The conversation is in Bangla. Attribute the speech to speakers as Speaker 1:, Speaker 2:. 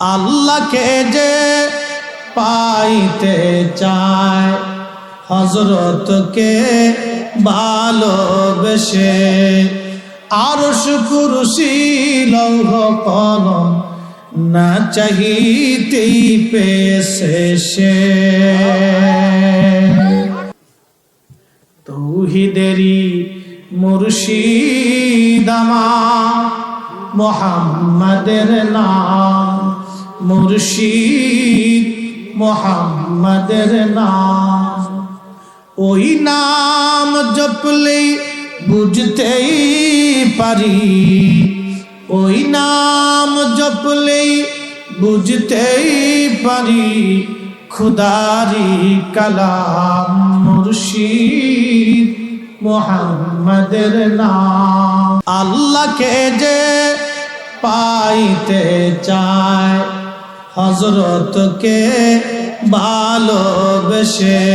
Speaker 1: আল্লাহকে যে পাইতে চায় হযরতকে ভালোবেসে, আরশ কুরসি লৌহ কলম না চাহিতেই পেয়েছে সে। তৌহিদেরই মুর্শিদ আমার মুহাম্মাদের নাম, মুর্শিদ মুহাম্মাদের নাম। ওই নাম জপলেই বুঝতেই পারি, ওই নাম জপলেই বুঝতেই পারি খুদারি কালাম, মুর্শিদ মুহাম্মাদের নাম। আল্লাহকে যে পাইতে চায় হযরতকে ভালোবেসে,